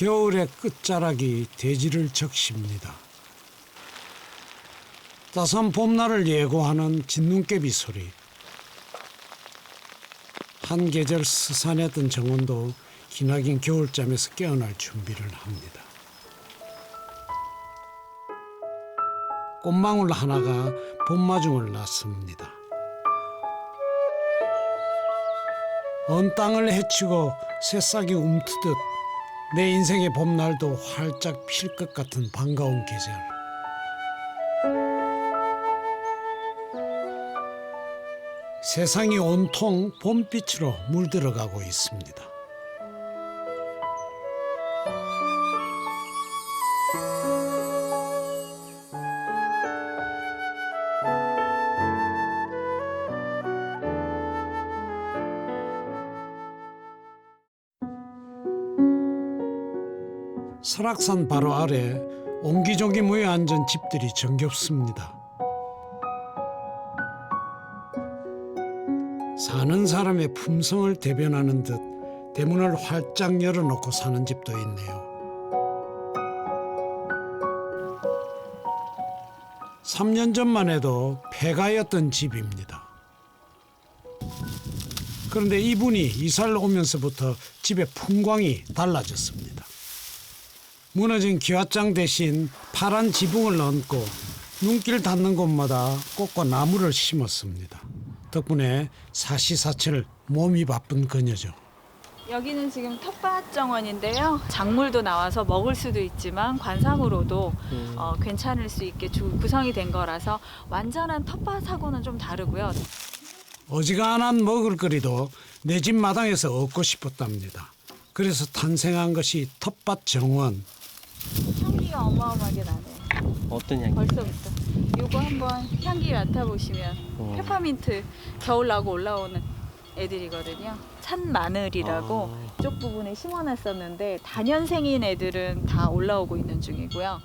겨울의 끝자락이 대지를 적십니다. 따스한 봄날을 예고하는 진눈깨비 소리. 한 계절 스산했던 정원도 기나긴 겨울잠에서 깨어날 준비를 합니다. 꽃망울 하나가 봄마중을 낳습니다. 언 땅을 헤치고 새싹이 움트듯 내 인생의 봄날도 활짝 필 것 같은 반가운 계절. 세상이 온통 봄빛으로 물들어가고 있습니다. 설악산 바로 아래 옹기종기 모여 앉은 집들이 정겹습니다. 사는 사람의 품성을 대변하는 듯 대문을 활짝 열어놓고 사는 집도 있네요. 3년 전만 해도 폐가였던 집입니다. 그런데 이분이 이사를 오면서부터 집의 풍광이 달라졌습니다. 무너진 기와장 대신 파란 지붕을 얹고 눈길 닿는 곳마다 꽃과 나무를 심었습니다. 덕분에 사시사철 몸이 바쁜 그녀죠. 여기는 지금 텃밭 정원인데요. 작물도 나와서 먹을 수도 있지만 관상으로도 괜찮을 수 있게 구성이 된 거라서 완전한 텃밭하고는 좀 다르고요. 어지간한 먹을거리도 내 집 마당에서 얻고 싶었답니다. 그래서 탄생한 것이 텃밭 정원. 향기가 어마어마하게 나네요. 어떤 향기? 벌써부터. 이거 한번 향기 맡아보시면 페퍼민트 겨울 나고 올라오는 애들이거든요. 찬마늘이라고 이쪽 부분에 심어놨었는데 다년생인 애들은 다 올라오고 있는 중이고요.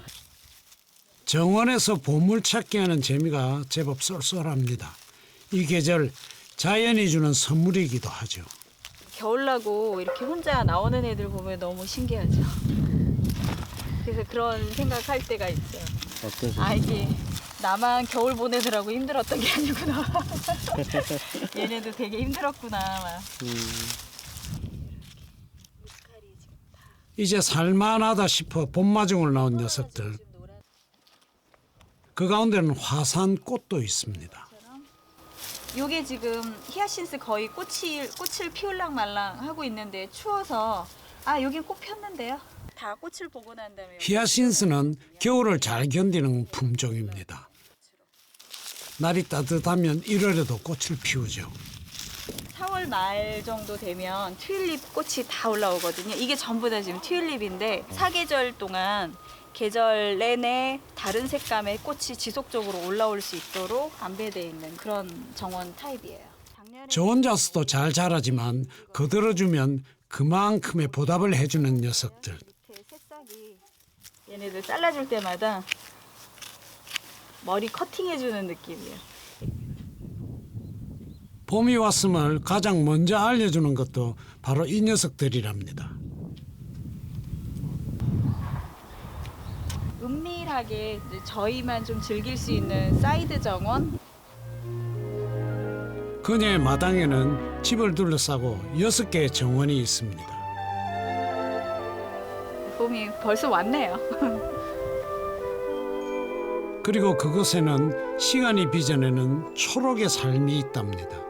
정원에서 보물 찾기 하는 재미가 제법 쏠쏠합니다. 이 계절 자연이 주는 선물이기도 하죠. 겨울 나고 이렇게 혼자 나오는 애들 보면 너무 신기하죠. 그래서 그런 생각할 때가 있죠. 어떤 아, 이게 나만 겨울 보내느라고 힘들었던 게 아니구나. 얘네도 되게 힘들었구나. 막. 이제 살만하다 싶어 봄마중을 나온 녀석들. 그 가운데는 화산 꽃도 있습니다. 요게 지금 히아신스 거의 꽃을 피울랑 말랑 하고 있는데 추워서 여기 꽃 폈는데요. 다 꽃을 보고 난 다음에 히아신스는 겨울을 잘 견디는 품종입니다. 날이 따뜻하면 1월에도 꽃을 피우죠. 4월 말 정도 되면 튤립 꽃이 다 올라오거든요. 이게 전부 다 지금 튤립인데 사계절 동안 계절 내내 다른 색감의 꽃이 지속적으로 올라올 수 있도록 안배되어 있는 그런 정원 타입이에요. 저 혼자서도 잘 자라지만 거들어주면 그만큼의 보답을 해주는 녀석들. 새싹이 얘네들 잘라줄 때마다 머리 커팅해주는 느낌이에요. 봄이 왔음을 가장 먼저 알려주는 것도 바로 이 녀석들이랍니다. 은밀하게 저희만 좀 즐길 수 있는 사이드 정원. 그녀의 마당에는 집을 둘러싸고 6개의 정원이 있습니다. 봄이 벌써 왔네요. 그리고 그곳에는 시간이 빚어내는 초록의 삶이 있답니다.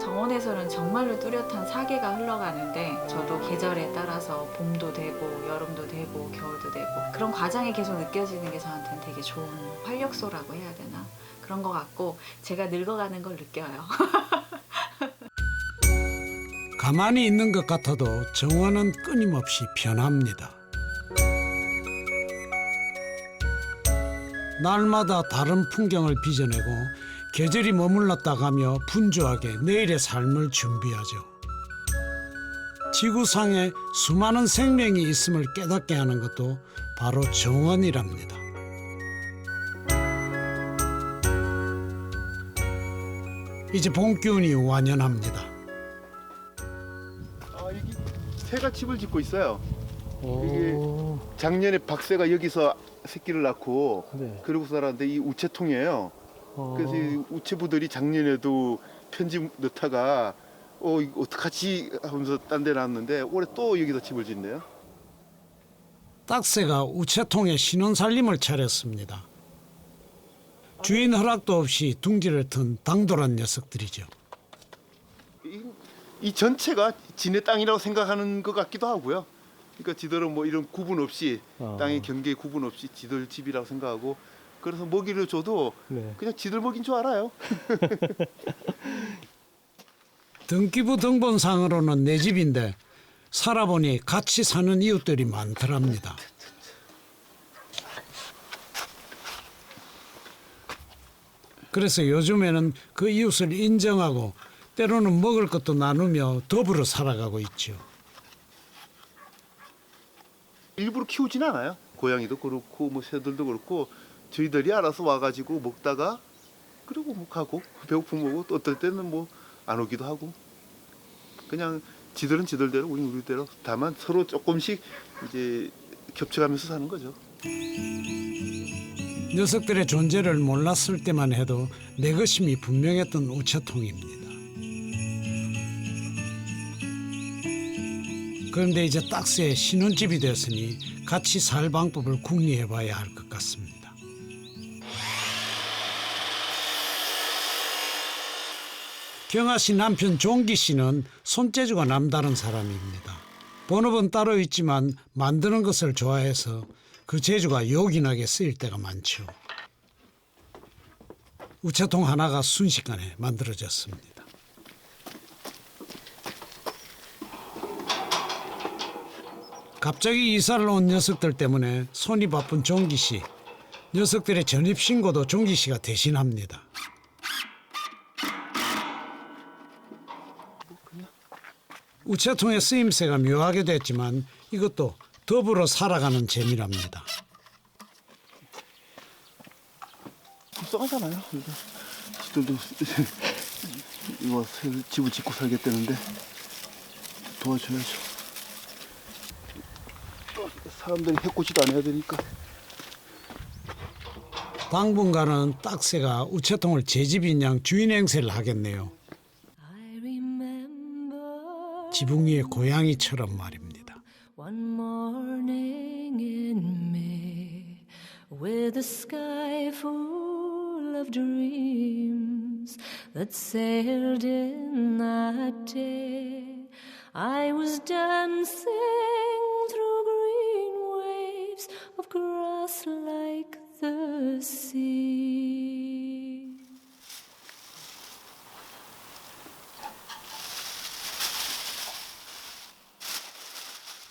정원에서는 정말로 뚜렷한 사계가 흘러가는데 저도 계절에 따라서 봄도 되고 여름도 되고 겨울도 되고 그런 과정이 계속 느껴지는 게 저한테는 되게 좋은 활력소라고 해야 되나 그런 것 같고 제가 늙어가는 걸 느껴요. 가만히 있는 것 같아도 정원은 끊임없이 변합니다. 날마다 다른 풍경을 빚어내고 계절이 머물렀다 가며 분주하게 내일의 삶을 준비하죠. 지구상에 수많은 생명이 있음을 깨닫게 하는 것도 바로 정원이랍니다. 이제 봄 기운이 완연합니다. 여기 새가 집을 짓고 있어요. 오. 작년에 박새가 여기서 새끼를 낳고 네. 그러고 살았는데 이 우체통이에요. 그래서 이 우체부들이 작년에도 편지 넣다가 이거 어떡하지 하면서 딴 데 놨는데 올해 또 여기다 집을 짓네요. 딱새가 우체통에 신혼살림을 차렸습니다. 주인 허락도 없이 둥지를 튼 당돌한 녀석들이죠. 이 전체가 지네 땅이라고 생각하는 것 같기도 하고요. 그러니까 지들은 뭐 이런 구분 없이 땅의 경계 구분 없이 지들 집이라고 생각하고 그래서 먹이를 줘도 네. 그냥 지들 먹인 줄 알아요. 등기부 등본상으로는 내 집인데 살아보니 같이 사는 이웃들이 많더랍니다. 그래서 요즘에는 그 이웃을 인정하고 때로는 먹을 것도 나누며 더불어 살아가고 있죠. 일부러 키우진 않아요. 고양이도 그렇고 뭐 새들도 그렇고 저희들이 알아서 와가지고 먹다가 그리고 뭐 가고 배고프면 먹고 또 어떨 때는 뭐 안 오기도 하고 그냥 지들은 지들대로 우리는 우리대로 다만 서로 조금씩 이제 겹쳐가면서 사는 거죠. 녀석들의 존재를 몰랐을 때만 해도 내것임이 분명했던 우체통입니다. 그런데 이제 딱새의 신혼집이 되었으니 같이 살 방법을 궁리해봐야 할 것 같습니다. 경아 씨 남편 종기 씨는 손재주가 남다른 사람입니다. 본업은 따로 있지만 만드는 것을 좋아해서 그 재주가 요긴하게 쓰일 때가 많죠. 우체통 하나가 순식간에 만들어졌습니다. 갑자기 이사를 온 녀석들 때문에 손이 바쁜 종기 씨. 녀석들의 전입신고도 종기 씨가 대신합니다. 우체통의 쓰임새가 묘하게 됐지만 이것도 더불어 살아가는 재미랍니다. 불쌍하잖아요. 지들도 이거 집을 짓고 살겠다는데 도와줘야죠. 사람들이 해코지도 안 해야 되니까. 당분간은 딱새가 우체통을 제 집인 양 주인 행세를 하겠네요. 지붕 위의 고양이처럼 말입니다. One morning in May, with a sky full of dreams that sailed in that day, I was dancing through green waves of grass like the sea.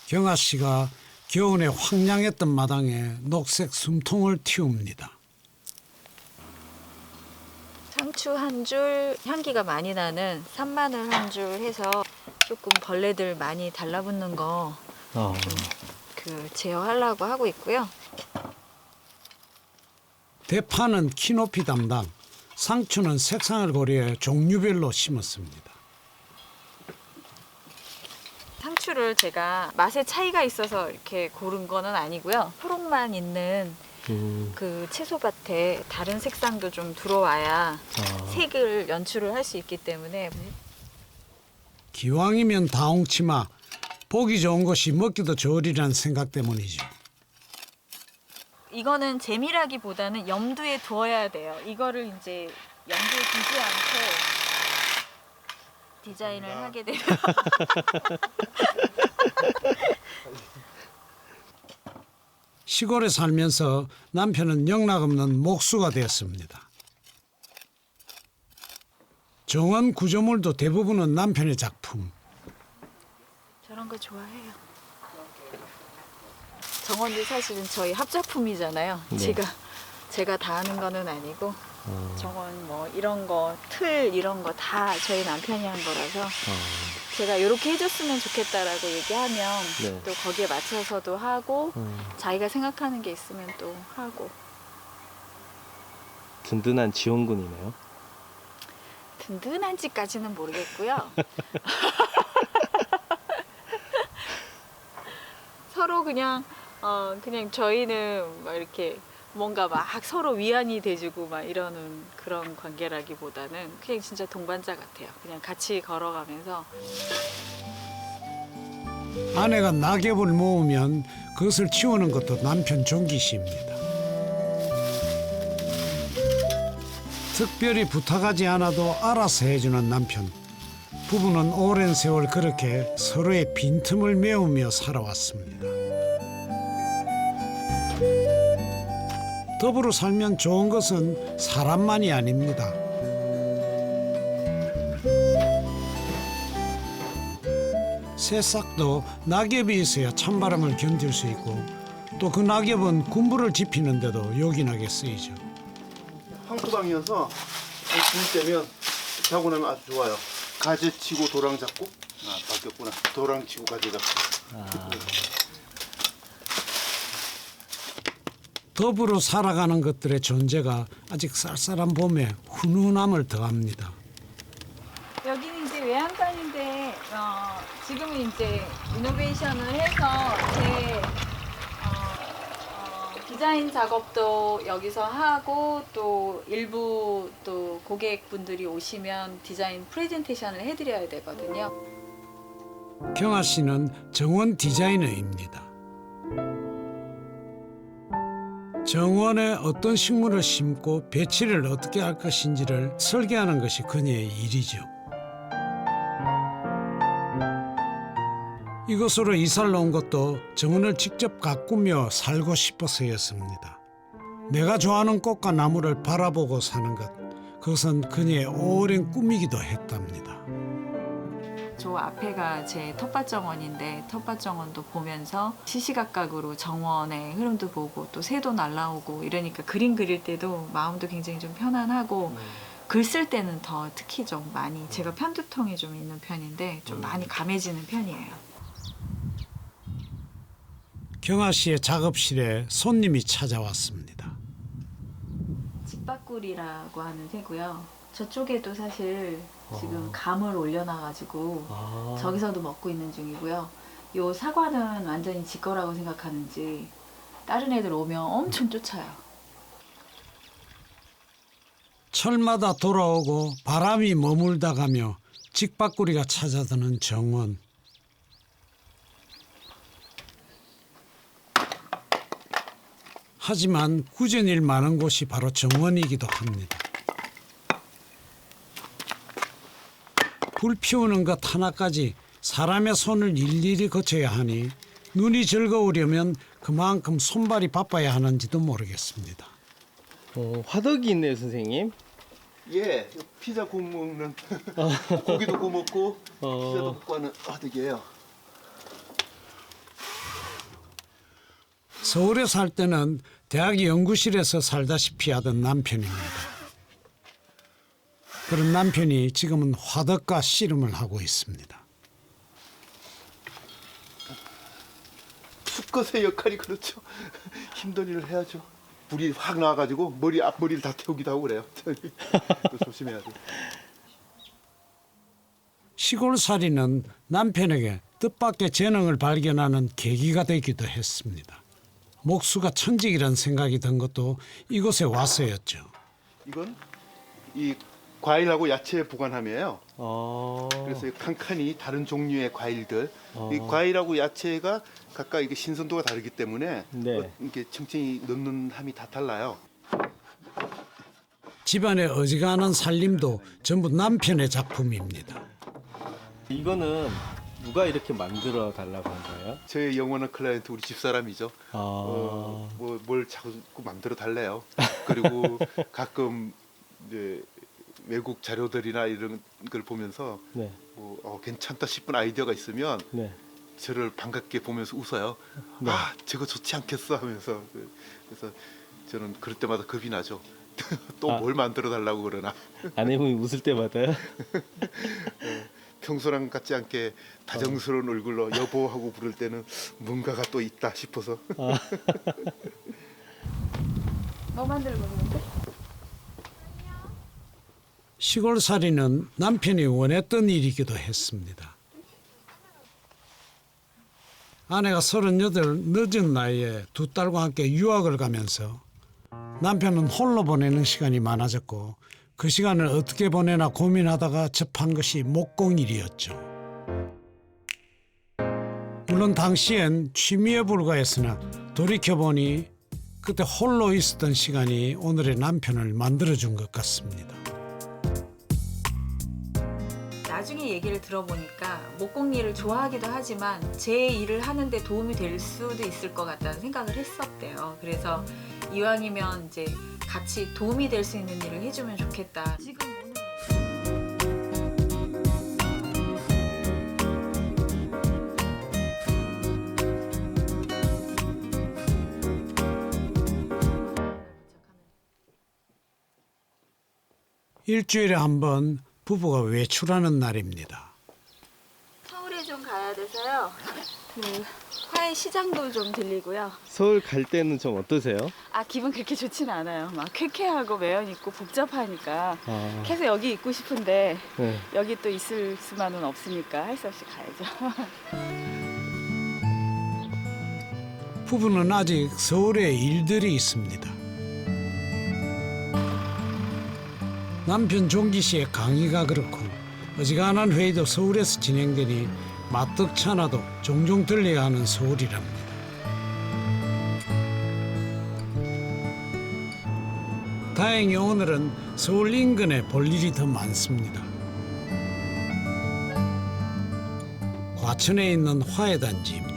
경아 씨가 겨울에 황량했던 마당에 녹색 숨통을 틔웁니다. 상추 한 줄, 향기가 많이 나는 산마늘 한 줄 해서 조금 벌레들 많이 달라붙는 거 제어하려고 하고 있고요. 대파는 키높이 담당, 상추는 색상을 고려해 종류별로 심었습니다. 상추를 제가 맛의 차이가 있어서 이렇게 고른 거는 아니고요. 초록만 있는 그 채소밭에 다른 색상도 좀 들어와야 색을 연출을 할 수 있기 때문에. 기왕이면 다홍치마, 보기 좋은 것이 먹기도 좋으리란 생각 때문이죠. 이거는 재미라기보다는 염두에 두어야 돼요. 이거를 이제 염두에 두지 않고 디자인을 하게 되면 시골에 살면서 남편은 영락없는 목수가 되었습니다. 정원 구조물도 대부분은 남편의 작품. 저런 거 좋아해요. 정원도 사실은 저희 합작품이잖아요. 네. 제가 다 하는 거는 아니고 정원 뭐 이런 거, 틀 이런 거 다 저희 남편이 한 거라서 제가 이렇게 해줬으면 좋겠다라고 얘기하면 네. 또 거기에 맞춰서도 하고 자기가 생각하는 게 있으면 또 하고. 든든한 지원군이네요. 든든한지까지는 모르겠고요. 서로 서로 그냥 저희는 막 이렇게 뭔가 막 서로 위안이 돼주고 막 이러는 그런 관계라기보다는 그냥 진짜 동반자 같아요. 그냥 같이 걸어가면서. 아내가 낙엽을 모으면 그것을 치우는 것도 남편 종기 씨입니다. 특별히 부탁하지 않아도 알아서 해주는 남편. 부부는 오랜 세월 그렇게 서로의 빈틈을 메우며 살아왔습니다. 더불어 살면 좋은 것은 사람만이 아닙니다. 새싹도 낙엽이 있어야 찬바람을 견딜 수 있고 또 그 낙엽은 군부를 지피는데도 요긴하게 쓰이죠. 황토방이어서 줄 때면 자고 나면 아주 좋아요. 가재 치고 도랑 잡고. 바뀌었구나. 도랑 치고 가재 잡고. 더불어 살아가는 것들의 존재가 아직 쌀쌀한 봄에 훈훈함을 더합니다. 여기는 이제 외양간인데 지금은 이제 이노베이션을 해서 제 디자인 작업도 여기서 하고 또 일부 또 고객분들이 오시면 디자인 프레젠테이션을 해드려야 되거든요. 경아 씨는 정원 디자이너입니다. 정원에 어떤 식물을 심고 배치를 어떻게 할 것인지를 설계하는 것이 그녀의 일이죠. 이곳으로 이사를 온 것도 정원을 직접 가꾸며 살고 싶어서였습니다. 내가 좋아하는 꽃과 나무를 바라보고 사는 것, 그것은 그녀의 오랜 꿈이기도 했답니다. 저 앞에가 제 텃밭 정원인데 텃밭 정원도 보면서 시시각각으로 정원의 흐름도 보고 또 새도 날라오고 이러니까 그림 그릴 때도 마음도 굉장히 좀 편안하고 글 쓸 때는 더 특히 좀 많이 제가 편두통이 좀 있는 편인데 좀 많이 감해지는 편이에요. 경아 씨의 작업실에 손님이 찾아왔습니다. 집밥꿀이라고 하는 새고요. 저쪽에도 사실 지금 감을 올려놔가지고 저기서도 먹고 있는 중이고요. 요 사과는 완전히 지 거라고 생각하는지 다른 애들 오면 엄청 쫓아요. 철마다 돌아오고 바람이 머물다 가며 직박구리가 찾아드는 정원. 하지만 꾸준일 많은 곳이 바로 정원이기도 합니다. 불 피우는 것 하나까지 사람의 손을 일일이 거쳐야 하니 눈이 즐거우려면 그만큼 손발이 바빠야 하는지도 모르겠습니다. 화덕이 있네요, 선생님. 예, 피자 구워 먹는 고기도 구워 먹고 피자도 굽고 하는 화덕이에요. 서울에 살 때는 대학 연구실에서 살다시피 하던 남편입니다. 그런 남편이 지금은 화덕과 씨름을 하고 있습니다. 수컷의 역할이 그렇죠. 힘든 일을 해야죠. 불이 확 나와가지고 앞머리를 다 태우기도 하고 그래요. 조심해야 돼. 시골살이는 남편에게 뜻밖의 재능을 발견하는 계기가 되기도 했습니다. 목수가 천직이란 생각이 든 것도 이곳에 와서였죠. 이건 이 과일하고 야채 보관함이에요. 아. 그래서 이 칸칸이 다른 종류의 과일들, 이 과일하고 야채가 각각 이게 신선도가 다르기 때문에 네. 이렇게 층층이 넣는 함이 다 달라요. 집안의 어지간한 살림도 전부 남편의 작품입니다. 이거는 누가 이렇게 만들어 달라고 한 거예요? 저의 영원한 클라이언트 우리 집사람이죠. 아. 뭘 자꾸 만들어 달래요. 그리고 가끔 이제 외국 자료들이나 이런 걸 보면서 네. 괜찮다 싶은 아이디어가 있으면 네. 저를 반갑게 보면서 웃어요. 네. 아, 저거 좋지 않겠어 하면서. 그래서 저는 그럴 때마다 겁이 나죠. 또 뭘 만들어 달라고 그러나. 아내분이 웃을 때마다요? 평소랑 같지 않게 다정스러운 얼굴로 여보 하고 부를 때는 뭔가가 또 있다 싶어서. 뭐 만들고 있는데? 시골살이는 남편이 원했던 일이기도 했습니다. 아내가 38 늦은 나이에 두 딸과 함께 유학을 가면서 남편은 홀로 보내는 시간이 많아졌고 그 시간을 어떻게 보내나 고민하다가 접한 것이 목공일이었죠. 물론 당시엔 취미에 불과했으나 돌이켜보니 그때 홀로 있었던 시간이 오늘의 남편을 만들어준 것 같습니다. 나중에 얘기를 들어보니까 목공일을 좋아하기도 하지만 제 일을 하는데 도움이 될 수도 있을 것 같다는 생각을 했었대요. 그래서 이왕이면 이제 같이 도움이 될 수 있는 일을 해주면 좋겠다. 지금 일주일에 한 번 부부가 외출하는 날입니다. 서울에 좀 가야 돼서요. 그 화해 시장도 좀 들리고요. 서울 갈 때는 좀 어떠세요? 아, 기분 그렇게 좋진 않아요. 막 쾌쾌하고 매연 있고 복잡하니까 계속 여기 있고 싶은데 네. 여기 또 있을 수만은 없으니까 할 수 없이 가야죠. 부부는 아직 서울에 일들이 있습니다. 남편 종기 씨의 강의가 그렇고 어지간한 회의도 서울에서 진행되니 마뜩치 않아도 종종 들려야 하는 서울이랍니다. 다행히 오늘은 서울 인근에 볼 일이 더 많습니다. 과천에 있는 화훼단지입니다.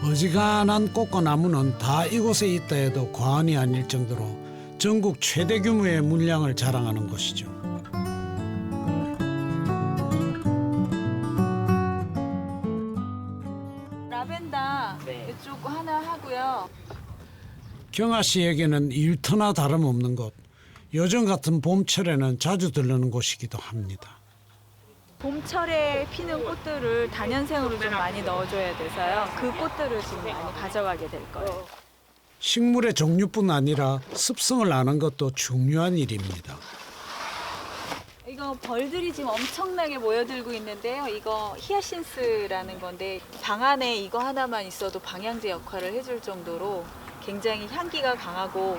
어지간한 꽃과 나무는 다 이곳에 있다 해도 과언이 아닐 정도로 전국 최대 규모의 물량을 자랑하는 곳이죠. 라벤더 이쪽 하나 하고요. 경아 씨에게는 일터나 다름없는 곳. 요즘 같은 봄철에는 자주 들르는 곳이기도 합니다. 봄철에 피는 꽃들을 단연생으로 좀 많이 넣어줘야 돼서요. 그 꽃들을 지금 많이 가져가게 될 거예요. 식물의 종류뿐 아니라 습성을 아는 것도 중요한 일입니다. 이거 벌들이 지금 엄청나게 모여들고 있는데요. 이거 히아신스라는 건데 방 안에 이거 하나만 있어도 방향제 역할을 해줄 정도로 굉장히 향기가 강하고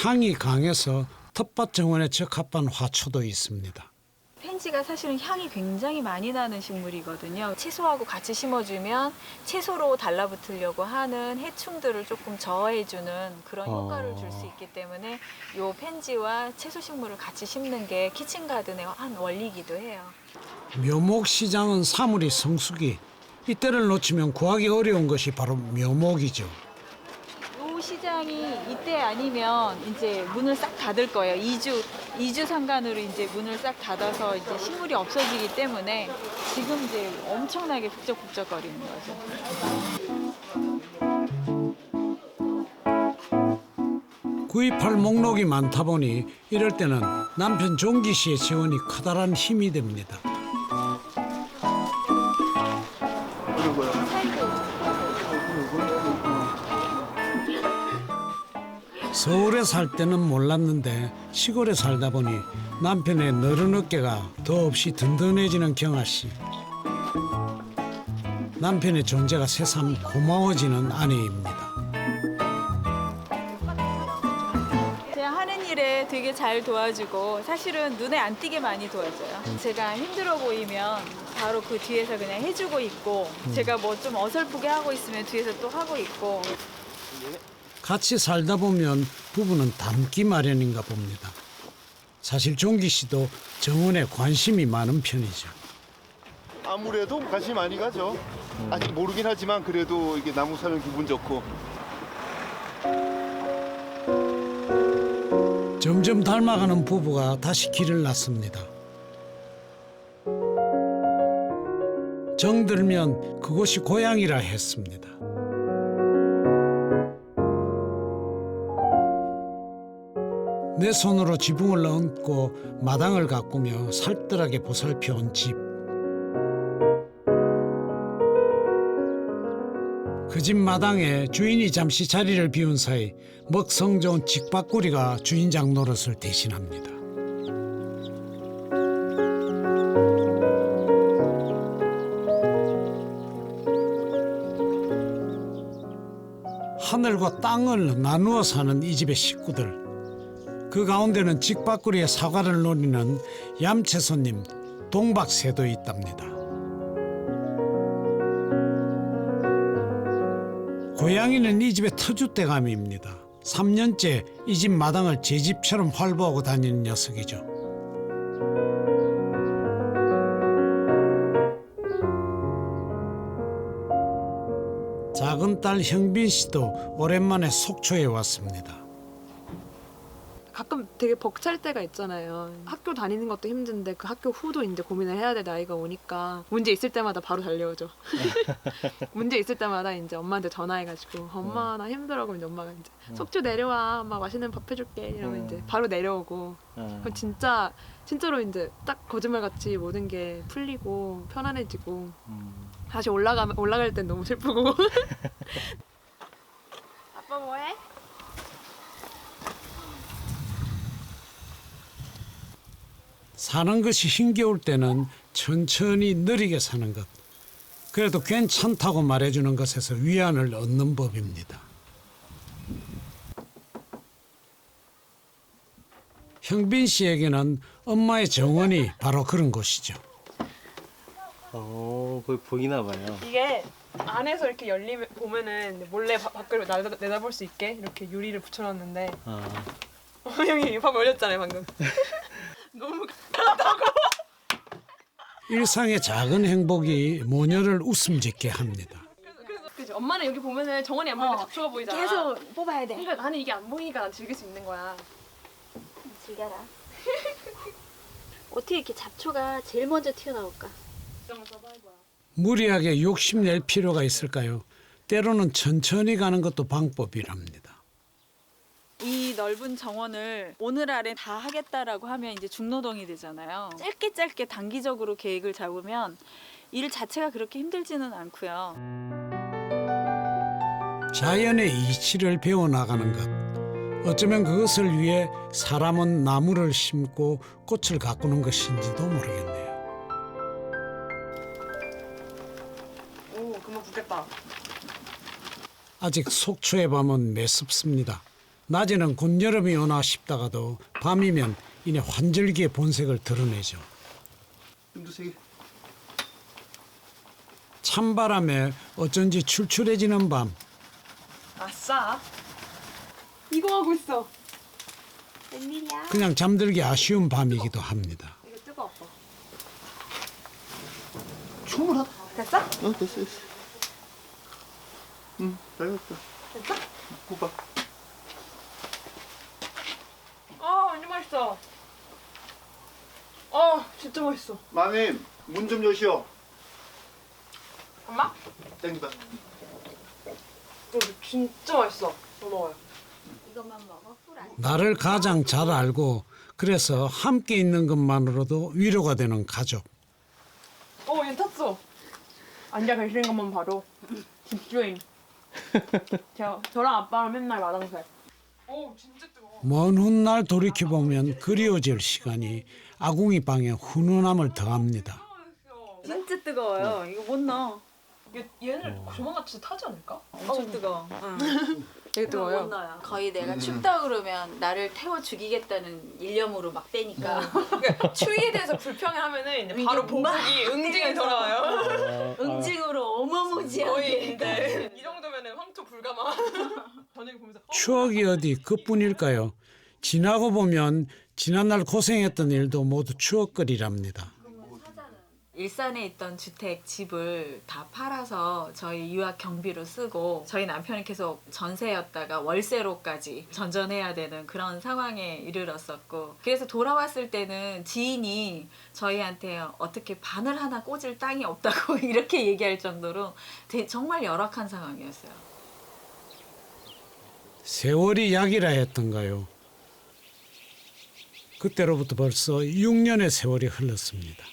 향이 강해서 텃밭 정원에 적합한 화초도 있습니다. 펜지가 사실은 향이 굉장히 많이 나는 식물이거든요. 채소하고 같이 심어주면 채소로 달라붙으려고 하는 해충들을 조금 저어해주는 그런 효과를 줄 수 있기 때문에 이 펜지와 채소 식물을 같이 심는 게 키친가든의 한 원리이기도 해요. 묘목시장은 사물이 성수기. 이때를 놓치면 구하기 어려운 것이 바로 묘목이죠. 이 시장이 이때 아니면 이제 문을 싹 닫을 거예요. 2주 상간으로 이제 문을 싹 닫아서 이제 식물이 없어지기 때문에 지금 이제 엄청나게 북적북적거리는 거죠. 구입할 목록이 많다 보니 이럴 때는 남편 종기 씨의 지원이 커다란 힘이 됩니다. 서울에 살 때는 몰랐는데 시골에 살다 보니 남편의 너른 어깨가 더없이 든든해지는 경아 씨. 남편의 존재가 새삼 고마워지는 아내입니다. 제가 하는 일에 되게 잘 도와주고 사실은 눈에 안 띄게 많이 도와줘요. 제가 힘들어 보이면 바로 그 뒤에서 그냥 해주고 있고 제가 뭐 좀 어설프게 하고 있으면 뒤에서 또 하고 있고. 같이 살다 보면 부부는 닮기 마련인가 봅니다. 사실 종기 씨도 정원에 관심이 많은 편이죠. 아무래도 관심이 많이 가죠. 아직 모르긴 하지만 그래도 이게 나무 사면 기분 좋고. 점점 닮아가는 부부가 다시 길을 났습니다. 정들면 그곳이 고향이라 했습니다. 내 손으로 지붕을 얹고 마당을 가꾸며 살뜰하게 보살펴온 집. 그 집 마당에 주인이 잠시 자리를 비운 사이 먹성 좋은 직박구리가 주인장 노릇을 대신합니다. 하늘과 땅을 나누어 사는 이 집의 식구들. 그 가운데는 집 밖으로의 사과를 노리는 얌체 손님 동박새도 있답니다. 고양이는 이 집의 터줏대감입니다. 3년째 이 집 마당을 제 집처럼 활보하고 다니는 녀석이죠. 작은 딸 형빈 씨도 오랜만에 속초에 왔습니다. 가끔 되게 벅찰 때가 있잖아요. 학교 다니는 것도 힘든데 그 학교 후도 이제 고민을 해야 될 나이가 오니까 문제 있을 때마다 바로 달려오죠. 문제 있을 때마다 이제 엄마한테 전화해가지고 엄마 나 힘들어. 그럼 이제 엄마가 이제 속초 내려와. 엄마 맛있는 밥 해줄게. 이러면 이제 바로 내려오고. 그럼 진짜로 이제 딱 거짓말같이 모든 게 풀리고 편안해지고 다시 올라갈 땐 너무 슬프고. 아빠 뭐해? 사는 것이 힘겨울 때는 천천히 느리게 사는 것. 그래도 괜찮다고 말해주는 것에서 위안을 얻는 법입니다. 형빈 씨에게는 엄마의 정원이 바로 그런 곳이죠. 거기 보이나 봐요. 이게 안에서 이렇게 열리면 보면은 몰래 밖으로 내다볼 수 있게 이렇게 유리를 붙여놨는데 형이 밥 올렸잖아요 방금. 너무 간단하다고. 일상의 작은 행복이 모녀를 웃음짓게 합니다. 그치? 엄마는 여기 보면은 정원이 안 보이니까 잡초가 보이잖아. 계속 뽑아야 돼. 그러니까 나는 이게 안 보이니까 난 즐길 수 있는 거야. 즐겨라. 어떻게 이렇게 잡초가 제일 먼저 튀어나올까? 무리하게 욕심낼 필요가 있을까요? 때로는 천천히 가는 것도 방법이랍니다. 이 넓은 정원을 오늘 안에 다 하겠다라고 하면 이제 중노동이 되잖아요. 짧게 단기적으로 계획을 잡으면 일 자체가 그렇게 힘들지는 않고요. 자연의 이치를 배워나가는 것. 어쩌면 그것을 위해 사람은 나무를 심고 꽃을 가꾸는 것인지도 모르겠네요. 오 금방 붙겠다. 아직 속초의 밤은 매섭습니다. 낮에는 곧 여름이 오나 싶다가도 밤이면 이내 환절기의 본색을 드러내죠. 힘도 세게. 찬바람에 어쩐지 출출해지는 밤. 아싸. 이거 하고 있어. 웬일이야? 그냥 잠들기 아쉬운 밤이기도 합니다. 이거 뜨거워. 충분하다. 됐어? 됐어. 잘 됐다. 됐어? 굽어. 완전 맛있어. 진짜 맛있어. 마님, 문 좀 여시오. 엄마? 땡기다. 이거 진짜 맛있어. 더 먹어요. 이것만 먹어? 꿀 나를 가장 잘 알고 그래서 함께 있는 것만으로도 위로가 되는 가족. 얘 탔어. 앉아 계시는 것만 봐도 집주인. 저랑 아빠랑 맨날 마당새. 진짜 뜨거워. 먼 훗날 돌이켜보면 그리워질 시간이 아궁이 방에 훈훈함을 더합니다. 진짜 뜨거워요. 이거 못 넣어. 얘를 조만간 진짜 타지 않을까? 엄청 뜨거워. 되게 뜨거워요. 거의 내가 춥다 그러면 나를 태워 죽이겠다는 일념으로 막 빼니까 추위에 대해서 불평하면은 이제 바로 보복이 응징이 돌아와요. 응징으로 어마무지하게. 거의 네. 이 정도면은 황토 불가마. 저녁에 보면서 추억이 어디 그뿐일까요? 지나고 보면 지난날 고생했던 일도 모두 추억거리랍니다. 일산에 있던 주택 집을 다 팔아서 저희 유학 경비로 쓰고 저희 남편이 계속 전세였다가 월세로까지 전전해야 되는 그런 상황에 이르렀었고, 그래서 돌아왔을 때는 지인이 저희한테 어떻게 바늘 하나 꽂을 땅이 없다고 이렇게 얘기할 정도로 정말 열악한 상황이었어요. 세월이 약이라 했던가요? 그때로부터 벌써 6년의 세월이 흘렀습니다.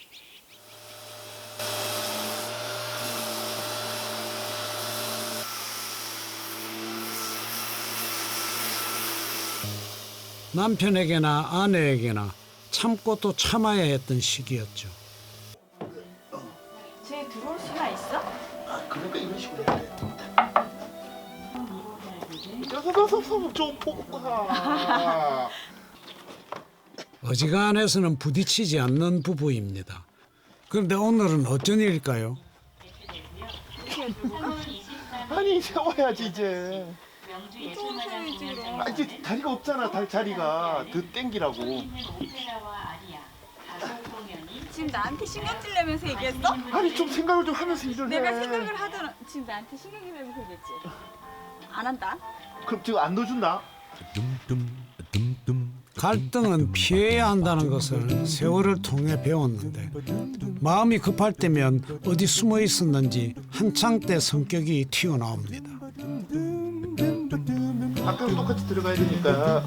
남편에게나 아내에게나 참고 또 참아야 했던 시기였죠. 쟤 들어올 수나 있어? 그러니까 이런 식으로 해야 돼. 좀 보고 가. 어지간해서는 부딪히지 않는 부부입니다. 그런데 오늘은 어쩐 일일까요? 아니 세워야지 이제. 아 이제 다리가 없잖아. 자리가 더 땡기라고. 지금 나한테 신경 쓰려면서 얘기했어? 아니 좀 생각을 좀 하면서 일을 해. 내가 생각을 하더라. 지금 나한테 신경 쓰려면서 얘기했지? 안 한다. 그럼 지금 안 넣어준다. 갈등은 피해야 한다는 것을 세월을 통해 배웠는데 마음이 급할 때면 어디 숨어 있었는지 한창 때 성격이 튀어나옵니다. 아까랑 똑같이 들어가야 되니까.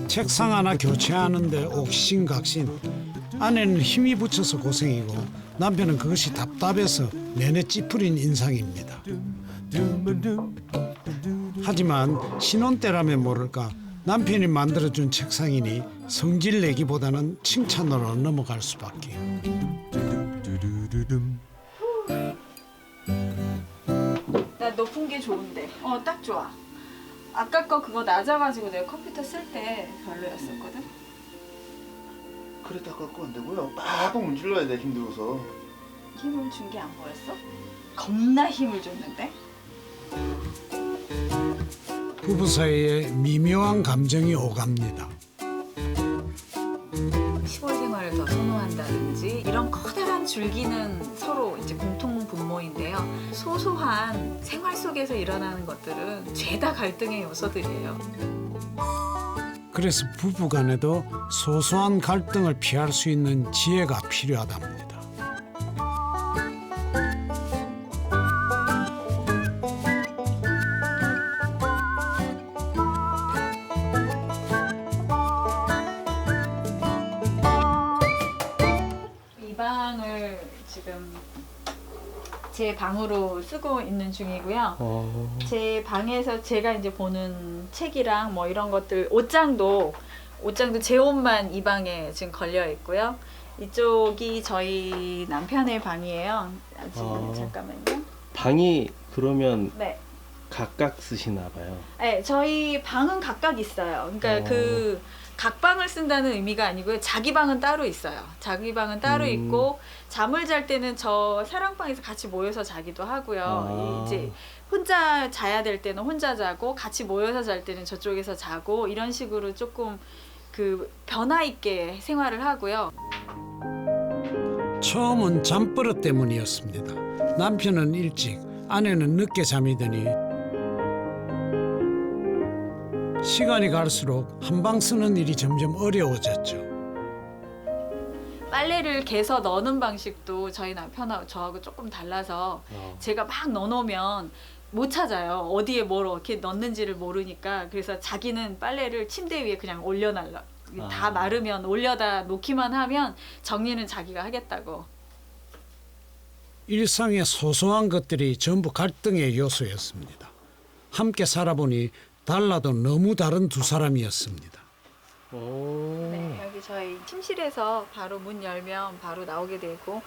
책상 하나 교체하는데 옥신각신. 아내는 힘이 붙여서 고생이고 남편은 그것이 답답해서 내내 찌푸린 인상입니다. 하지만 신혼 때라면 모를까 남편이 만들어준 책상이니 성질 내기보다는 칭찬으로 넘어갈 수밖에. 나 높은 게 좋은데. 딱 좋아. 아까 거 그거 낮아가지고 내가 컴퓨터 쓸 때 별로였었거든. 그랬다 갖고 안 되고요. 빡빡 문질러야 돼 힘들어서. 힘을 준 게 안 보였어? 겁나 힘을 줬는데? 부부 사이에 미묘한 감정이 오갑니다. 시골 생활을 더 선호한다든지 이런 커다란 줄기는 서로 이제 공통 분모인데요. 소소한 생활 속에서 일어나는 것들은 죄다 갈등의 요소들이에요. 그래서 부부 간에도 소소한 갈등을 피할 수 있는 지혜가 필요하답니다. 이 방을 지금 제 방으로 쓰고 있는 중이고요. 제 방에서 제가 이제 보는 책이랑 뭐 이런 것들, 옷장도 제 옷만 이 방에 지금 걸려 있고요. 이쪽이 저희 남편의 방이에요. 지금 잠깐만요. 방이 그러면 네. 각각 쓰시나 봐요. 네, 저희 방은 각각 있어요. 그러니까 그 각 방을 쓴다는 의미가 아니고요. 자기 방은 따로 있어요. 자기 방은 따로 있고 잠을 잘 때는 저 사랑방에서 같이 모여서 자기도 하고요. 이제 혼자 자야 될 때는 혼자 자고 같이 모여서 잘 때는 저쪽에서 자고 이런 식으로 조금 그 변화 있게 생활을 하고요. 처음은 잠버릇 때문이었습니다. 남편은 일찍, 아내는 늦게 잠이 드니 시간이 갈수록 한방 쓰는 일이 점점 어려워졌죠. 빨래를 개서 넣는 방식도 저희 남편하고 저하고 조금 달라서 제가 막 넣어놓으면 못 찾아요. 어디에 뭘 어떻게 넣는지를 모르니까. 그래서 자기는 빨래를 침대 위에 그냥 올려놔라. 다 마르면 올려다 놓기만 하면 정리는 자기가 하겠다고. 일상의 소소한 것들이 전부 갈등의 요소였습니다. 함께 살아보니 달라도 너무 다른 두 사람이었습니다. 네, 여기 저희 침실에서 바로 문 열면 바로 나오게 되고,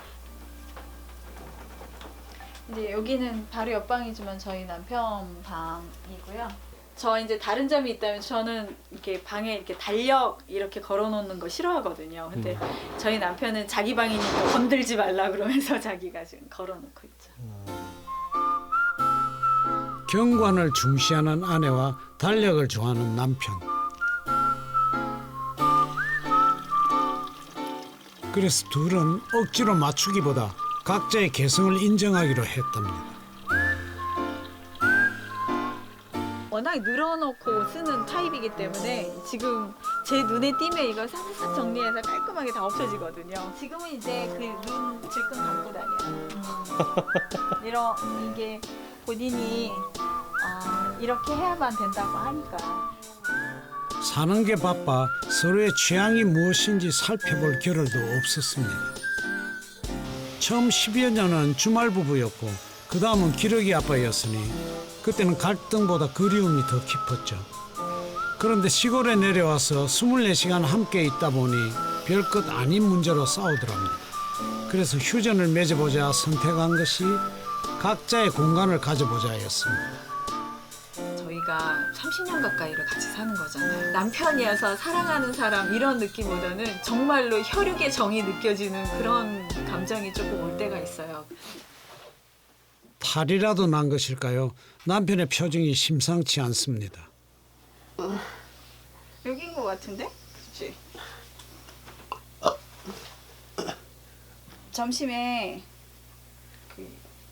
이제 여기는 바로 옆방이지만 저희 남편 방이고요. 저 이제 다른 점이 있다면 저는 이렇게 방에 이렇게 달력 이렇게 걸어놓는 거 싫어하거든요. 근데 저희 남편은 자기 방이니까 건들지 말라 그러면서 자기가 지금 걸어놓고 있죠. 경관을 중시하는 아내와 달력을 좋아하는 남편. 그래서 둘은 억지로 맞추기보다 각자의 개성을 인정하기로 했답니다. 워낙 늘어놓고 쓰는 타입이기 때문에 지금 제 눈에 띄면 이걸 싹싹 정리해서 깔끔하게 다 없어지거든요. 지금은 이제 그 눈 질끈 감고 다녀요. 이게 본인이 이렇게 해야만 된다고 하니까. 사는 게 바빠 서로의 취향이 무엇인지 살펴볼 겨를도 없었습니다. 처음 10여 년은 주말 부부였고 그 다음은 기러기 아빠였으니 그때는 갈등보다 그리움이 더 깊었죠. 그런데 시골에 내려와서 24시간 함께 있다 보니 별것 아닌 문제로 싸우더랍니다. 그래서 휴전을 맺어보자 선택한 것이 각자의 공간을 가져보자 했습니다. 저희가 30년 가까이를 같이 사는 거잖아요. 남편이어서 사랑하는 사람 이런 느낌보다는 정말로 혈육의 정이 느껴지는 그런 감정이 조금 올 때가 있어요. 탈이라도 난 것일까요? 남편의 표정이 심상치 않습니다. 여긴 것 같은데? 그치? 점심에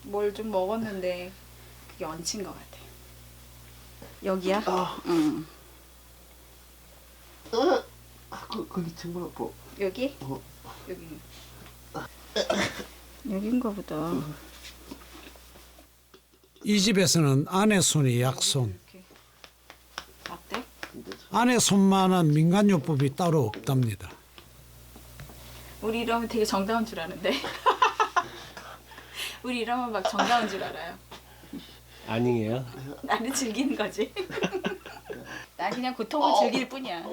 뭘 좀 먹었는데 그게 얹힌 것 같아. 여기야? 응. 거기 정말 아파. 여기? 여기. 여긴가 보다. 이 집에서는 아내 손이 약손, 이렇게. 어때? 아내 손만한 민간요법이 따로 없답니다. 우리 이러면 되게 정다운 줄 아는데. 우리 이러면 막 정다운 줄 알아요. 아니에요? 나는 즐기는 거지. 난 그냥 고통을 즐길 뿐이야.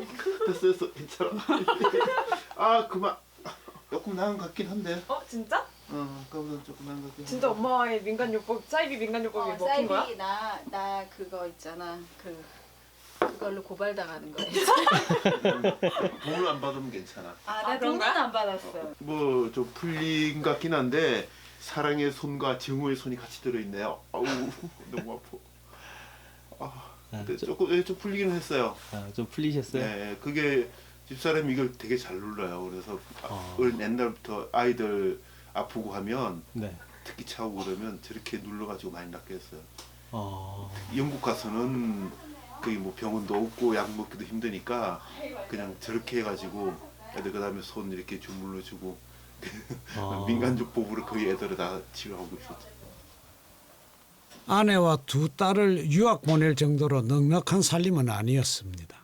됐어 괜찮아. 아 그만. 조금 나은 것 같긴 한데. 진짜? 아까보다 조금 나은 것 같긴 한데. 진짜 엄마의 민간요법, 사이비 민간요법이 먹힌 거야? 사이비 나 그거 있잖아. 그걸로 고발당하는 거야. 돈을 안 받으면 괜찮아. 나 돈은 그런가? 안 받았어. 뭐 좀 풀린 것 같긴 한데 사랑의 손과 증오의 손이 같이 들어있네요. 아우 너무 아파. 근데 조금 좀 풀리긴 했어요. 좀 풀리셨어요? 네, 그게 집사람이 이걸 되게 잘 눌러요. 그래서 옛날부터 아이들 아프고 하면 네. 특히 차고 그러면 저렇게 눌러가지고 많이 낫게 했어요. 어. 영국 가서는 거의 뭐 병원도 없고 약 먹기도 힘드니까 그냥 저렇게 해가지고 애들 그다음에 손 이렇게 주물러주고 민간요법으로 거의 애들을 다 치료하고 있었죠. 아내와 두 딸을 유학 보낼 정도로 넉넉한 살림은 아니었습니다.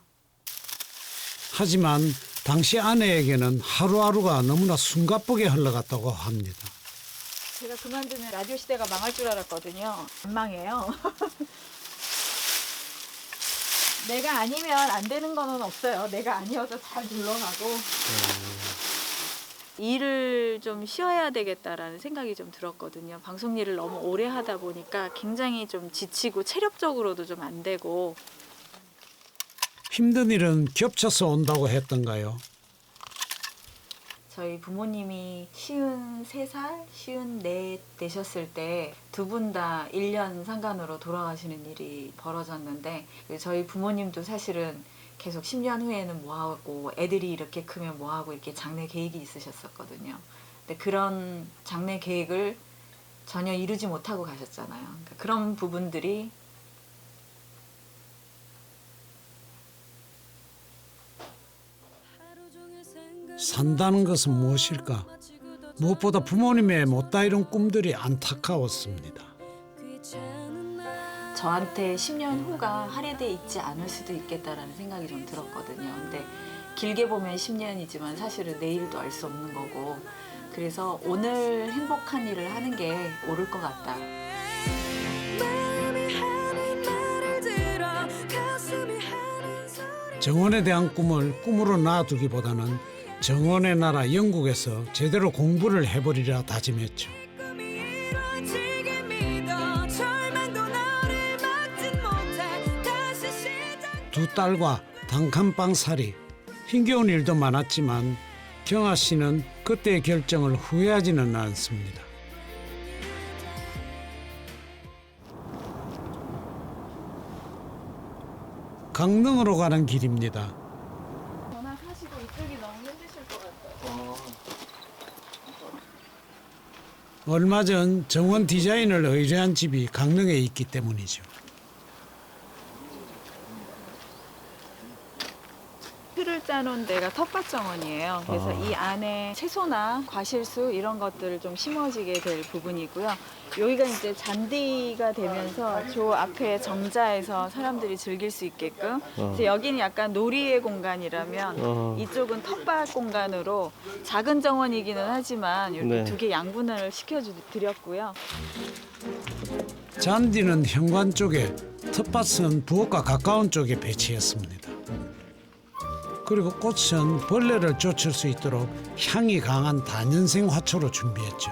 하지만 당시 아내에게는 하루하루가 너무나 숨가쁘게 흘러갔다고 합니다. 제가 그만두면 라디오 시대가 망할 줄 알았거든요. 안 망해요. 내가 아니면 안 되는 거는 없어요. 내가 아니어서 잘 굴러가고. 일을 좀 쉬어야 되겠다라는 생각이 좀 들었거든요. 방송 일을 너무 오래 하다 보니까 굉장히 좀 지치고 체력적으로도 좀 안 되고. 힘든 일은 겹쳐서 온다고 했던가요? 저희 부모님이 53살, 54 되셨을 때 두 분 다 1년 상간으로 돌아가시는 일이 벌어졌는데 저희 부모님도 사실은 계속 10년 후에는 뭐하고 애들이 이렇게 크면 뭐하고 이렇게 장래 계획이 있으셨었거든요. 근데 그런 장래 계획을 전혀 이루지 못하고 가셨잖아요. 그러니까 그런 부분들이 산다는 것은 무엇일까? 무엇보다 부모님의 못다 이룬 꿈들이 안타까웠습니다. 저한테 10년 후가 할애돼 있지 않을 수도 있겠다라는 생각이 좀 들었거든요. 근데 길게 보면 10년이지만 사실은 내일도 알 수 없는 거고 그래서 오늘 행복한 일을 하는 게 옳을 것 같다. 정원에 대한 꿈을 꿈으로 놔두기보다는 정원의 나라 영국에서 제대로 공부를 해보리라 다짐했죠. 두 딸과 단칸방 살이 힘겨운 일도 많았지만 경아 씨는 그때의 결정을 후회하지는 않습니다. 강릉으로 가는 길입니다. 전화 사시고 이쪽이 너무 힘드실 것 같아요. 얼마 전 정원 디자인을 의뢰한 집이 강릉에 있기 때문이죠. 틀을 짜놓은 데가 텃밭 정원이에요. 그래서 이 안에 채소나 과실수 이런 것들을 좀 심어지게 될 부분이고요. 여기가 이제 잔디가 되면서 저 앞에 정자에서 사람들이 즐길 수 있게끔. 그래서 여기는 약간 놀이의 공간이라면 이쪽은 텃밭 공간으로 작은 정원이기는 하지만 이렇게 두 개 양분을 시켜드렸고요. 잔디는 현관 쪽에, 텃밭은 부엌과 가까운 쪽에 배치했습니다. 그리고 꽃은 벌레를 쫓을 수 있도록 향이 강한 다년생 화초로 준비했죠.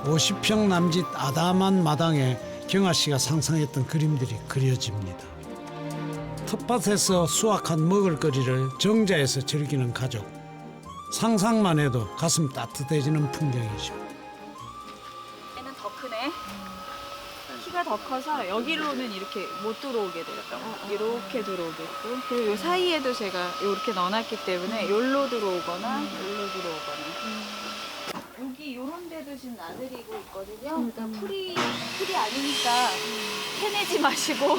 50평 남짓 아담한 마당에 경아 씨가 상상했던 그림들이 그려집니다. 텃밭에서 수확한 먹을거리를 정자에서 즐기는 가족. 상상만 해도 가슴 따뜻해지는 풍경이죠. 얘는 더 크네. 키가 더 커서 여기로는 이렇게 못 들어오게 돼요. 이렇게 들어오겠고, 그리고 요 사이에도 제가 이렇게 넣어놨기 때문에 여기로 들어오거나 여기로 들어오거나. 여기 요런 데도 지금 나들이고 있거든요. 그러니까 풀이 아니니까 해내지 마시고.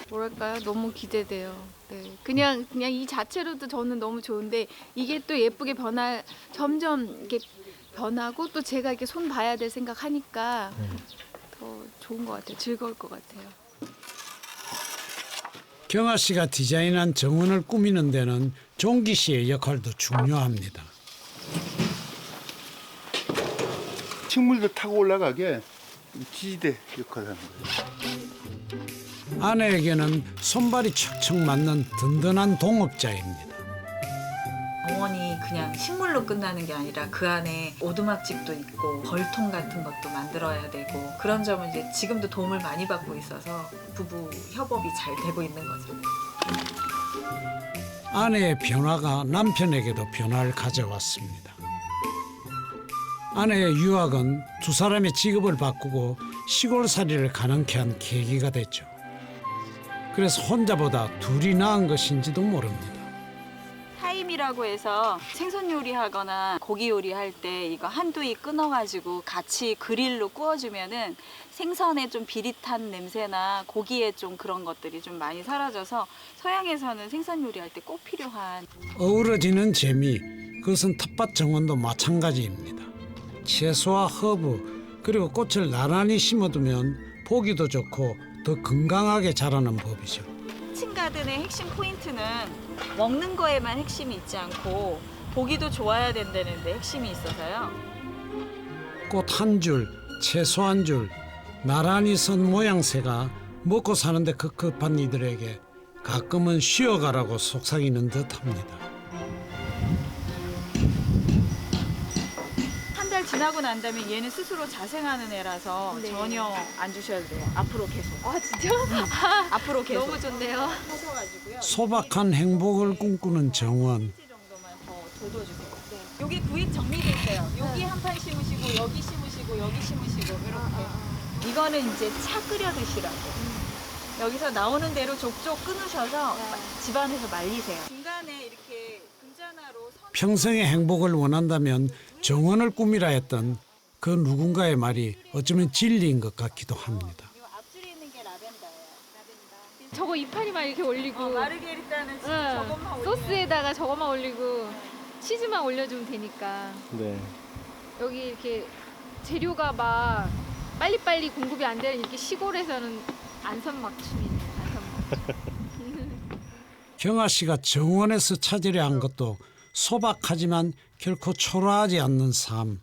뭐랄까요? 너무 기대돼요. 네. 그냥 이 자체로도 저는 너무 좋은데 이게 또 예쁘게 점점 이렇게 변하고 또 제가 이렇게 손 봐야 될 생각하니까 더 좋은 것 같아요. 즐거울 것 같아요. 경아 씨가 디자인한 정원을 꾸미는 데는 종기 씨의 역할도 중요합니다. 식물들 타고 올라가게 지지대 역할을 하는 거예요. 아내에게는 손발이 척척 맞는 든든한 동업자입니다. 정원이 그냥 식물로 끝나는 게 아니라 그 안에 오두막집도 있고 벌통 같은 것도 만들어야 되고, 그런 점은 이제 지금도 도움을 많이 받고 있어서 부부 협업이 잘 되고 있는 거죠. 아내의 변화가 남편에게도 변화를 가져왔습니다. 아내의 유학은 두 사람의 직업을 바꾸고 시골살이를 가능케 한 계기가 됐죠. 그래서 혼자보다 둘이 나은 것인지도 모릅니다. 타임이라고 해서 생선 요리하거나 고기 요리할 때 이거 한두이 끊어가지고 같이 그릴로 구워주면은 생선에 좀 비릿한 냄새나 고기에 좀 그런 것들이 좀 많이 사라져서 서양에서는 생선 요리할 때 꼭 필요한. 어우러지는 재미, 그것은 텃밭 정원도 마찬가지입니다. 채소와 허브 그리고 꽃을 나란히 심어두면 보기도 좋고 더 건강하게 자라는 법이죠. 층가든의 핵심 포인트는 먹는 거에만 핵심이 있지 않고 보기도 좋아야 된다는데 핵심이 있어서요. 꽃 한 줄, 채소 한 줄, 나란히 선 모양새가 먹고 사는데 급급한 이들에게 가끔은 쉬어가라고 속삭이는 듯합니다. 한 달 지나고 난 다음에 얘는 스스로 자생하는 애라서 네. 전혀 안 주셔도 돼요. 앞으로 계속. 아 진짜? 앞으로 계속. 너무 좋네요. 하셔가지고요. 소박한 행복을 꿈꾸는 정원. 정도만 더 돋워주세요. 여기 구획 정리돼 있어요. 여기 한 판 심으시고 여기 심으시고 여기 심으시고 이렇게. 이거는 이제 차 끓여 드시라고. 여기서 나오는 대로 족족 끊으셔서 집안에서 말리세요. 중간에 이렇게 금잔화로 평생의 행복을 원한다면 정원을 꾸미라 했던 그 누군가의 말이 어쩌면 진리인 것 같기도 합니다. 앞줄에 있는 게 라벤더예요. 저거 이파리만 이렇게 올리고 마르게리따는 지금 응. 저것만 올리면 소스에다가 저것만 올리고 치즈만 올려주면 되니까 네. 여기 이렇게 재료가 막 빨리빨리 공급이 안 되는 이렇게 시골에서는 안성맞춤이네. 안성맞춤. 경아 씨가 정원에서 찾으려 한 것도 소박하지만 결코 초라하지 않는 삶.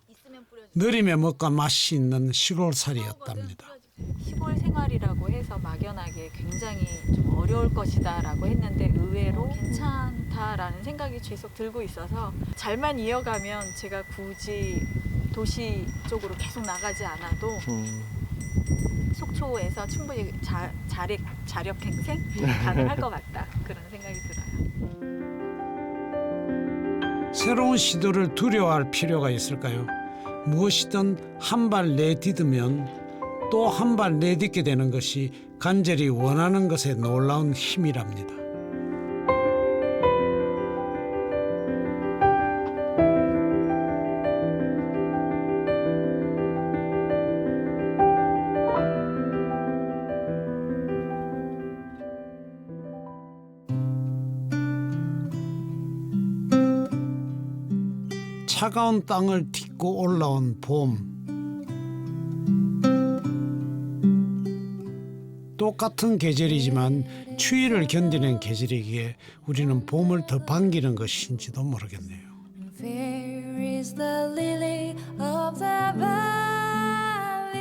느림의 멋과 맛이 있는 시골살이였답니다. 시골 생활이라고 해서 막연하게 굉장히 좀 어려울 것이다라고 했는데 의외로 괜찮다라는 생각이 계속 들고 있어서 잘만 이어가면 제가 굳이 도시 쪽으로 계속 나가지 않아도 속초에서 충분히 자력행생 가능할 것 같다, 그런 생각이 들어요. 새로운 시도를 두려워할 필요가 있을까요? 무엇이든 한 발 내디디면 또 한 발 내딛게 되는 것이 간절히 원하는 것의 놀라운 힘이랍니다. 차가운 땅을 딛고 올라온 봄. 똑같은 계절이지만 추위를 견디는 계절이기에 우리는 봄을 더 반기는 것인지도 모르겠네요. Fair is the lily of the valley,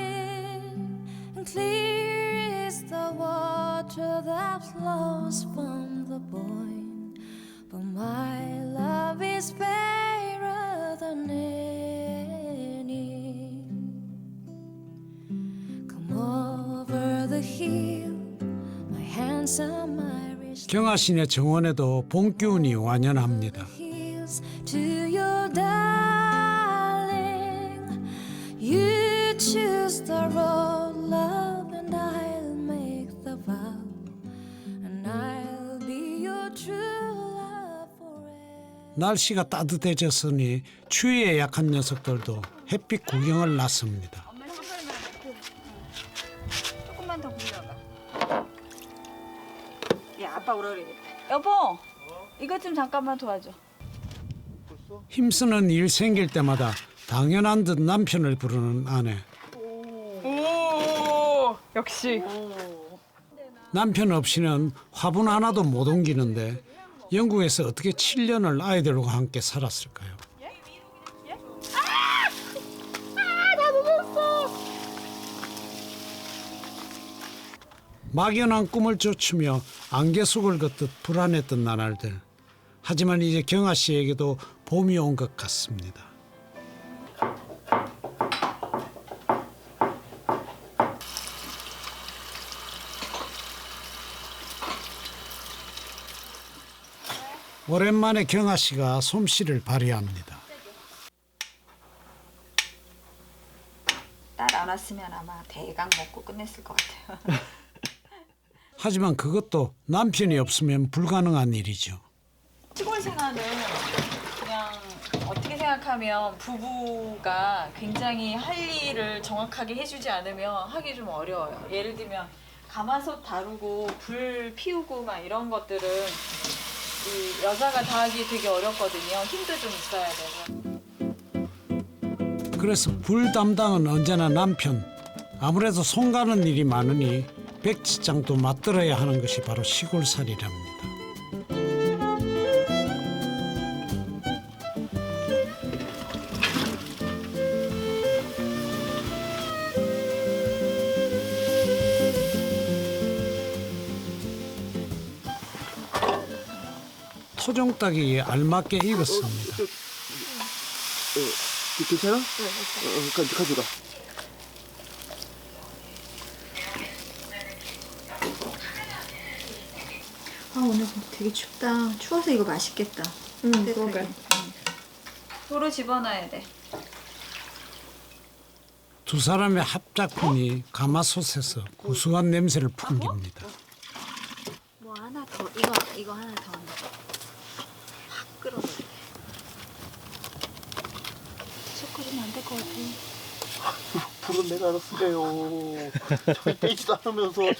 and clear is the water that flows from the Boyne. But my love is fairer than any. the heel, my handsome Irish 경아신의 정원에도 봄 기운이 완연합니다. heels to your darling. You choose the road, love, and I'll make the vow, and I'll be your true love forever. 날씨가 따뜻해졌으니 추위에 약한 녀석들도 햇빛 구경을 나섭니다. 엄마 소설만 넣고 조금만 더 굴려봐. 야 아빠 오라 그래야겠다. 여보 이것 좀 잠깐만 도와줘. 힘쓰는 일 생길 때마다 당연한 듯 남편을 부르는 아내. 오 역시 남편 없이는 화분 하나도 못 옮기는데 영국에서 어떻게 7년을 아이들과 함께 살았을까요? 막연한 꿈을 쫓으며 안개 속을 걷듯 불안했던 나날들. 하지만 이제 경아 씨에게도 봄이 온 것 같습니다. 오랜만에 경아 씨가 솜씨를 발휘합니다. 딸 안 왔으면 아마 대강 먹고 끝냈을 것 같아요. 하지만 그것도 남편이 없으면 불가능한 일이죠. 시골 생활은 그냥 어떻게 생각하면 부부가 굉장히 할 일을 정확하게 해주지 않으면 하기 좀 어려워요. 예를 들면 가마솥 다루고 불 피우고 막 이런 것들은 이 여자가 다 하기 되게 어렵거든요. 힘도 좀 있어야 되고. 그래서 불 담당은 언제나 남편. 아무래도 손 가는 일이 많으니 백지장도 맞들어야 하는 것이 바로 시골살이랍니다. 토종 따기에 알맞게 익었습니다. 괜찮아? 가져가. 아 오늘 되게 춥다. 추워서 이거 맛있겠다. 그러게. 도로 집어넣어야 돼. 두 사람의 합작품이 가마솥에서 구수한 냄새를 풍깁니다. 뭐 하나 더 이거 하나 더 넣어. 확 끓어버려. 섞어주면 안 될 것 같아. 불은 내가 알았어요. 저기 빼지도 않으면서 뭐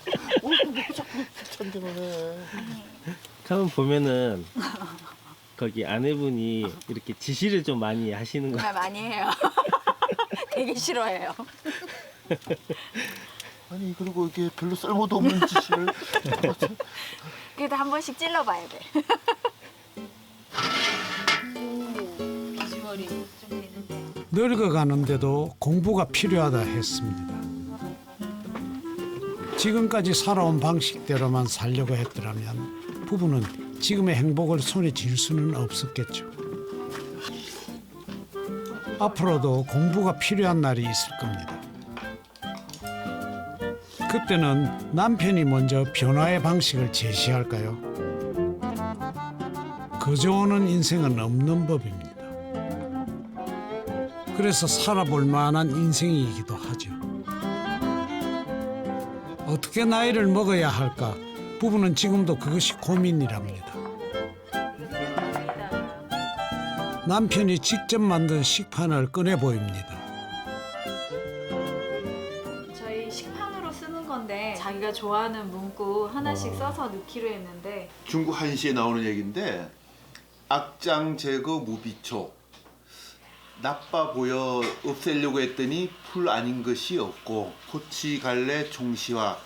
자꾸 귀찮게만 해. 처음 보면은 거기 아내분이 이렇게 지시를 좀 많이 하시는 거. 정말 많이 해요. 되게 싫어해요. 아니 그리고 이게 별로 쓸모도 없는 짓을. 그래도 한 번씩 찔러봐야 돼. 비주얼이 좀 되는데. 늙어가는데도 공부가 필요하다 했습니다. 지금까지 살아온 방식대로만 살려고 했더라면 부부는 지금의 행복을 손에 쥘 수는 없었겠죠. 앞으로도 공부가 필요한 날이 있을 겁니다. 그때는 남편이 먼저 변화의 방식을 제시할까요? 그저 오는 인생은 없는 법입니다. 그래서 살아볼 만한 인생이기도 하죠. 어떻게 나이를 먹어야 할까? 부부는 지금도 그것이 고민이랍니다. 남편이 직접 만든 식판을 꺼내 보입니다. 저희 식판으로 쓰는 건데 자기가 좋아하는 문구 하나씩 써서 넣기로 했는데 중국 한시에 나오는 얘기인데 악장 제거 무비초. 나빠 보여 없애려고 했더니 풀 아닌 것이 없고 꽃이 갈래 종시화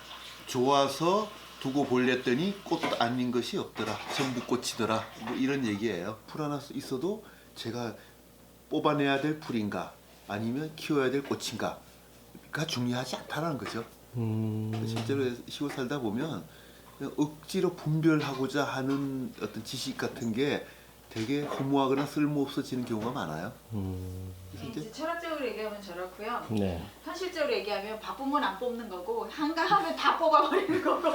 좋아서 두고 볼랬더니 꽃 아닌 것이 없더라. 전부 꽃이더라. 뭐 이런 얘기예요. 풀 하나 있어도 제가 뽑아내야 될 풀인가 아니면 키워야 될 꽃인가가 중요하지 않다는 거죠. 실제로 시골 살다 보면 그냥 억지로 분별하고자 하는 어떤 지식 같은 게 되게 허무하거나 쓸모없어지는 경우가 많아요. 그래서 이제 이제 철학적으로 얘기하면 저렇고요. 네. 현실적으로 얘기하면 바쁘면 안 뽑는 거고 한가하면 다 뽑아버리는 거고.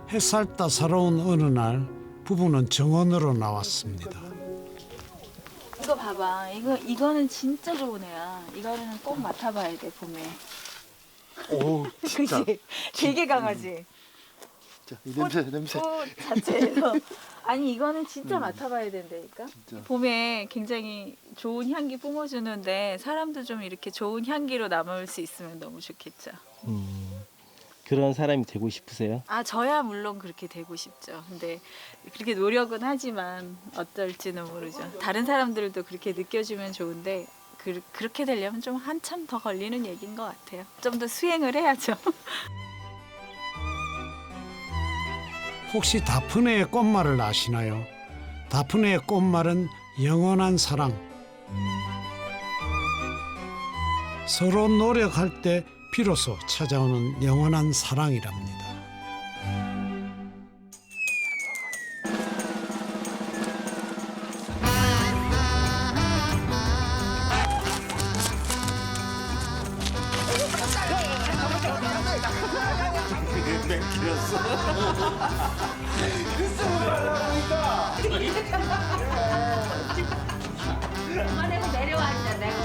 햇살 따사로운 어느 날 부부는 정원으로 나왔습니다. 이거 봐봐. 이거는 진짜 좋은 애야. 이거는 꼭 맡아봐야 돼 봄에. 오 진짜. 그치? 되게 강하지. 자, 이 냄새. 꽃 자체에서 아니 이거는 진짜 맡아봐야 된다니까. 진짜. 봄에 굉장히 좋은 향기 뿜어주는데 사람도 좀 이렇게 좋은 향기로 남을 수 있으면 너무 좋겠죠. 그런 사람이 되고 싶으세요? 아 저야 물론 그렇게 되고 싶죠. 근데 그렇게 노력은 하지만 어떨지는 모르죠. 다른 사람들도 그렇게 느껴주면 좋은데 그렇게 되려면 좀 한참 더 걸리는 얘기인 것 같아요. 좀 더 수행을 해야죠. 혹시 다프네의 꽃말을 아시나요? 다프네의 꽃말은 영원한 사랑. 서로 노력할 때 비로소 찾아오는 영원한 사랑이랍니다. 그만하고 내려와 이제 내가